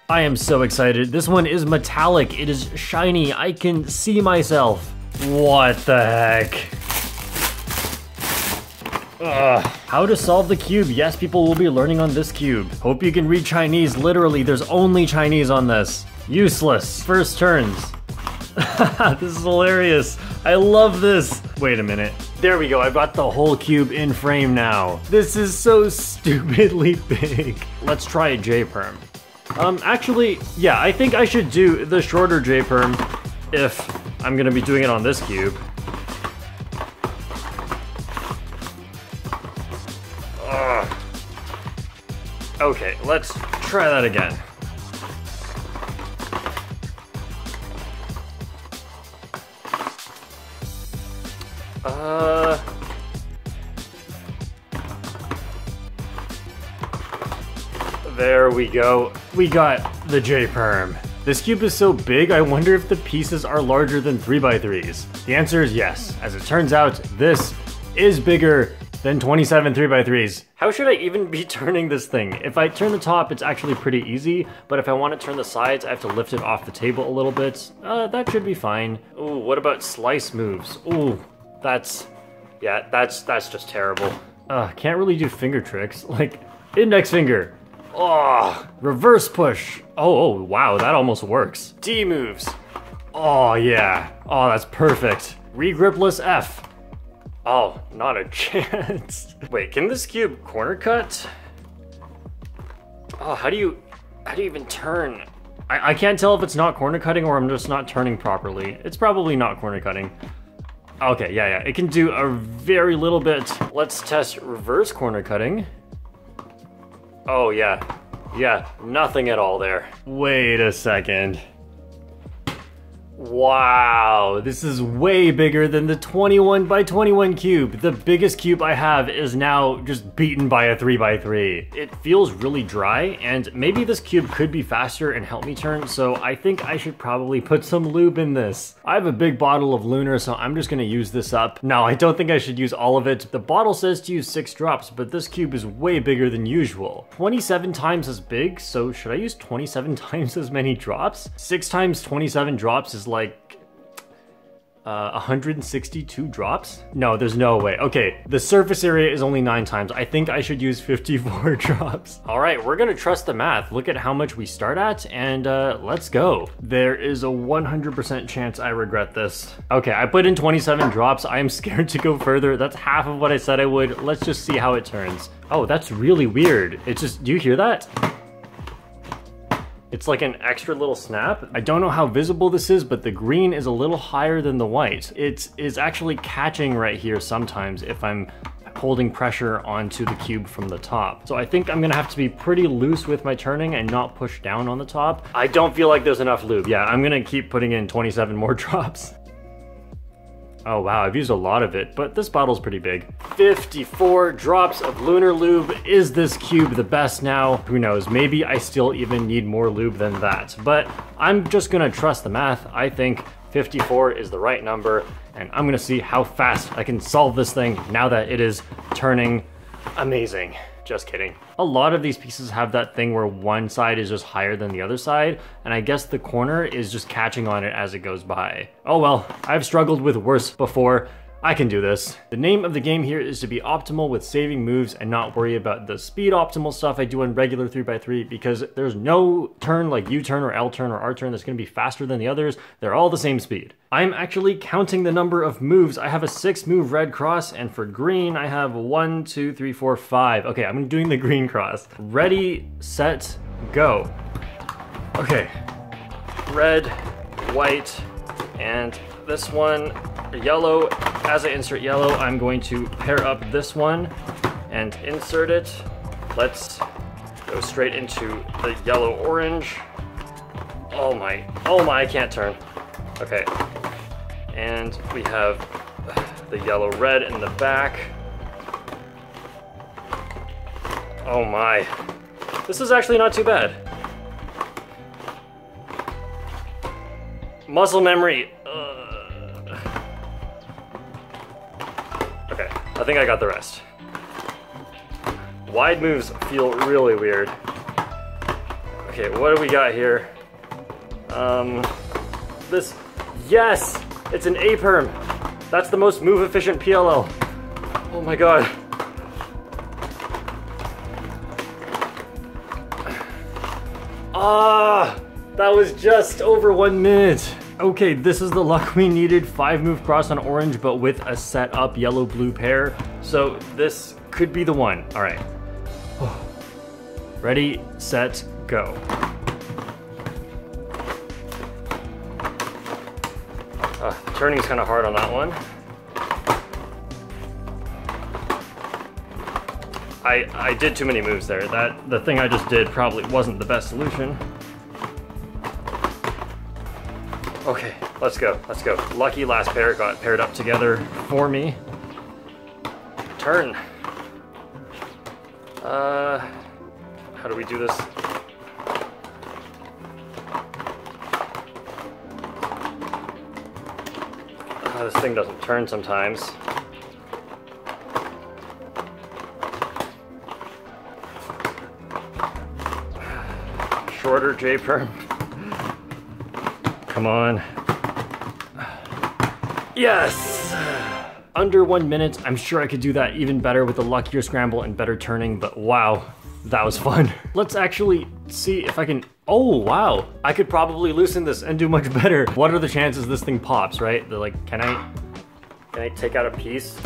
I am so excited. This one is metallic. It is shiny. I can see myself. What the heck? Ugh. How to solve the cube. Yes, people will be learning on this cube. Hope you can read Chinese. Literally, there's only Chinese on this. Useless. First turns. This is hilarious. I love this. Wait a minute. There we go. I've got the whole cube in frame now. This is so stupidly big. Let's try a J-perm. Actually, yeah, I think I should do the shorter J-perm if I'm gonna be doing it on this cube. Okay, let's try that again. There we go. We got the J-perm. This cube is so big, I wonder if the pieces are larger than 3x3s. The answer is yes. As it turns out, this is bigger than 27 3x3s. How should I even be turning this thing? If I turn the top, it's actually pretty easy, but if I want to turn the sides, I have to lift it off the table a little bit. That should be fine. Ooh, what about slice moves? Ooh, that's just terrible. Can't really do finger tricks, like index finger. Oh, reverse push. Oh, wow, that almost works. D moves. Oh, yeah. Oh, that's perfect. Regripless F. Oh, not a chance. Wait, can this cube corner cut? Oh, how do you even turn? I can't tell if it's not corner cutting or I'm just not turning properly. It's probably not corner cutting. Okay, yeah, it can do a very little bit. Let's test reverse corner cutting. Oh, yeah, nothing at all there. Wait a second. Wow, this is way bigger than the 21x21 cube. The biggest cube I have is now just beaten by a 3x3. It feels really dry, and maybe this cube could be faster and help me turn, so I think I should probably put some lube in this. I have a big bottle of Lunar, so I'm just gonna use this up. No, I don't think I should use all of it. The bottle says to use 6 drops, but this cube is way bigger than usual. 27 times as big, so should I use 27 times as many drops? 6 times 27 drops is like 162 drops? No, there's no way. Okay, the surface area is only 9 times. I think I should use 54 drops. All right, we're gonna trust the math. Look at how much we start at, and let's go. There is a 100% chance I regret this. Okay, I put in 27 drops. I am scared to go further. That's half of what I said I would. Let's just see how it turns. Oh, that's really weird. It's just, do you hear that? It's like an extra little snap. I don't know how visible this is, but the green is a little higher than the white. It is actually catching right here sometimes if I'm holding pressure onto the cube from the top. So I think I'm gonna have to be pretty loose with my turning and not push down on the top. I don't feel like there's enough lube. Yeah, I'm gonna keep putting in 27 more drops. Oh wow, I've used a lot of it, but this bottle's pretty big. 54 drops of Lunar lube. Is this cube the best now? Who knows, maybe I still even need more lube than that, but I'm just gonna trust the math. I think 54 is the right number, and I'm gonna see how fast I can solve this thing now that it is turning amazing. Just kidding. A lot of these pieces have that thing where one side is just higher than the other side, and I guess the corner is just catching on it as it goes by. Oh well, I've struggled with worse before. I can do this. The name of the game here is to be optimal with saving moves and not worry about the speed optimal stuff I do on regular 3x3 because there's no turn like U-turn or L-turn or R-turn that's gonna be faster than the others. They're all the same speed. I'm actually counting the number of moves. I have a 6-move red cross, and for green, I have 1, 2, 3, 4, 5. Okay, I'm doing the green cross. Ready, set, go. Okay, red, white, and this one, yellow. As I insert yellow, I'm going to pair up this one and insert it. Let's go straight into the yellow-orange. Oh my, I can't turn. Okay, and we have the yellow-red in the back. Oh my, this is actually not too bad. Muscle memory. Okay, I think I got the rest. Wide moves feel really weird. Okay, what do we got here? This, yes! It's an A-perm. That's the most move efficient PLL. Oh my god. Ah, that was just over 1 minute. Okay, this is the luck we needed. 5 move cross on orange, but with a set up yellow-blue pair. So this could be the one. All right. Ready, set, go. The turning's kind of hard on that one. I did too many moves there. The thing I just did probably wasn't the best solution. Okay, let's go, let's go. Lucky last pair got paired up together for me. Turn. How do we do this? This thing doesn't turn sometimes. Shorter J-perm. Come on. Yes! Under 1 minute. I'm sure I could do that even better with a luckier scramble and better turning, but wow, that was fun. Let's actually see if I can, oh wow. I could probably loosen this and do much better. What are the chances this thing pops, right? They're like, can I take out a piece?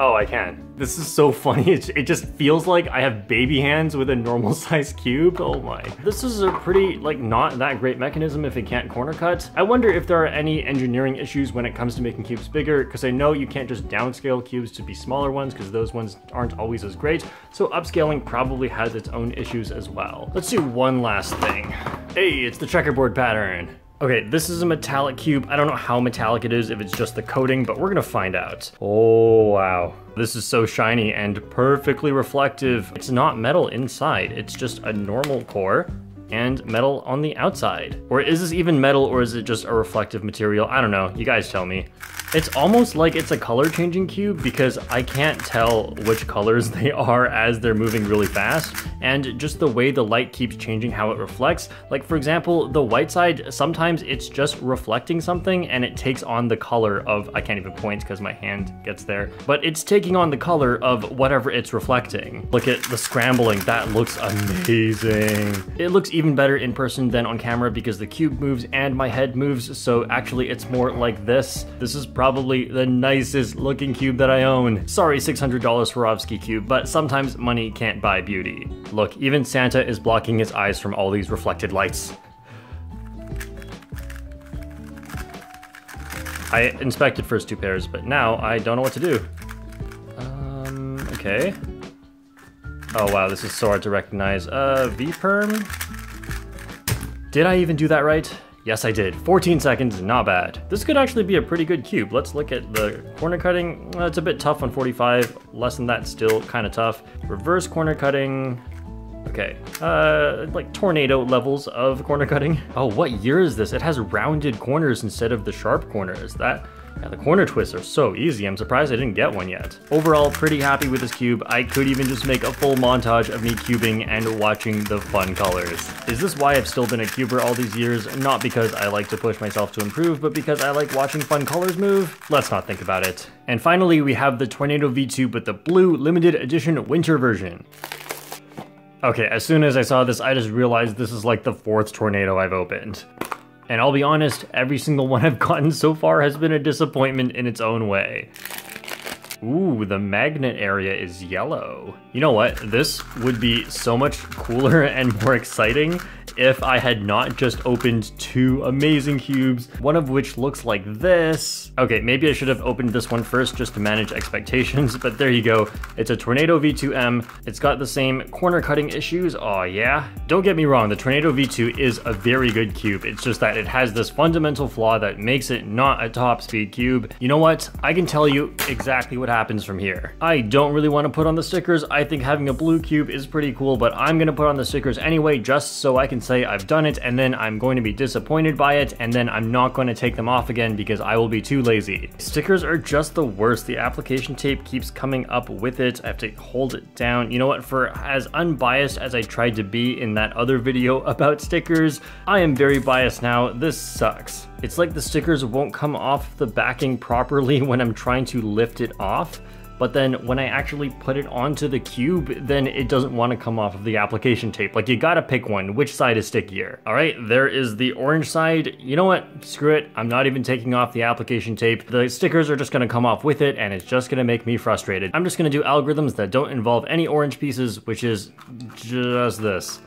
Oh, I can. This is so funny. It just feels like I have baby hands with a normal size cube. Oh my. This is a pretty, like, not that great mechanism if it can't corner cut. I wonder if there are any engineering issues when it comes to making cubes bigger, because I know you can't just downscale cubes to be smaller ones, because those ones aren't always as great. So upscaling probably has its own issues as well. Let's do one last thing. Hey, it's the checkerboard pattern. Okay, this is a metallic cube. I don't know how metallic it is, if it's just the coating, but we're gonna find out. Oh, wow. This is so shiny and perfectly reflective. It's not metal inside, it's just a normal core and metal on the outside. Or is this even metal, or is it just a reflective material? I don't know, you guys tell me. It's almost like it's a color changing cube because I can't tell which colors they are as they're moving really fast, and just the way the light keeps changing how it reflects. Like for example, the white side, sometimes it's just reflecting something and it takes on the color of, I can't even point because my hand gets there, but it's taking on the color of whatever it's reflecting. Look at the scrambling, that looks amazing. It looks even better in person than on camera because the cube moves and my head moves, so actually it's more like this. This is probably the nicest looking cube that I own. Sorry, $600 Swarovski cube, but sometimes money can't buy beauty. Look, even Santa is blocking his eyes from all these reflected lights. I inspected first 2 pairs, but now I don't know what to do. Okay. Oh wow, this is so hard to recognize. V-perm? Did I even do that right? Yes, I did. 14 seconds, not bad. This could actually be a pretty good cube. Let's look at the corner cutting. It's a bit tough on 45. Less than that, still kind of tough. Reverse corner cutting. Okay, like tornado levels of corner cutting. Oh, what year is this? It has rounded corners instead of the sharp corners. Yeah, the corner twists are so easy. I'm surprised I didn't get one yet. Overall, pretty happy with this cube. I could even just make a full montage of me cubing and watching the fun colors. Is this why I've still been a cuber all these years? Not because I like to push myself to improve, but because I like watching fun colors move? Let's not think about it. And finally, we have the Tornado V2, but the blue limited edition winter version. Okay, as soon as I saw this, I just realized this is like the 4th tornado I've opened. And I'll be honest, every single one I've gotten so far has been a disappointment in its own way. Ooh, the magnet area is yellow. You know what? This would be so much cooler and more exciting if I had not just opened 2 amazing cubes, one of which looks like this. Okay, maybe I should have opened this one first just to manage expectations, but there you go. It's a Tornado V2M. It's got the same corner cutting issues. Oh yeah. Don't get me wrong, the Tornado V2 is a very good cube. It's just that it has this fundamental flaw that makes it not a top speed cube. You know what? I can tell you exactly what happens from here. I don't really want to put on the stickers. I think having a blue cube is pretty cool, but I'm gonna put on the stickers anyway just so I can can say I've done it, and then I'm going to be disappointed by it, and then I'm not going to take them off again because I will be too lazy. Stickers are just the worst. The application tape keeps coming up with it. I have to hold it down. You know what, for as unbiased as I tried to be in that other video about stickers, I am very biased now. This sucks. It's like the stickers won't come off the backing properly when I'm trying to lift it off, but then when I actually put it onto the cube, then it doesn't want to come off of the application tape. Like, you gotta pick one. Which side is stickier? All right, there is the orange side. You know what? Screw it. I'm not even taking off the application tape. The stickers are just gonna come off with it, and it's just gonna make me frustrated. I'm just gonna do algorithms that don't involve any orange pieces, which is just this.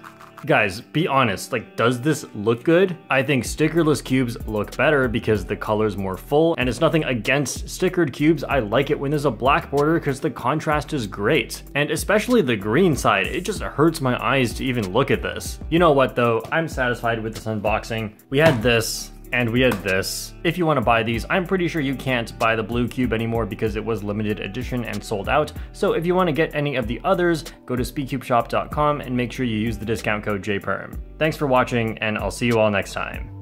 Guys, be honest, like, does this look good? I think stickerless cubes look better because the color's more full, and it's nothing against stickered cubes. I like it when there's a black border because the contrast is great. And especially the green side, it just hurts my eyes to even look at this. You know what though, I'm satisfied with this unboxing. We had this, and we had this. If you want to buy these, I'm pretty sure you can't buy the blue cube anymore because it was limited edition and sold out. So if you want to get any of the others, go to speedcubeshop.com and make sure you use the discount code JPerm. Thanks for watching, and I'll see you all next time.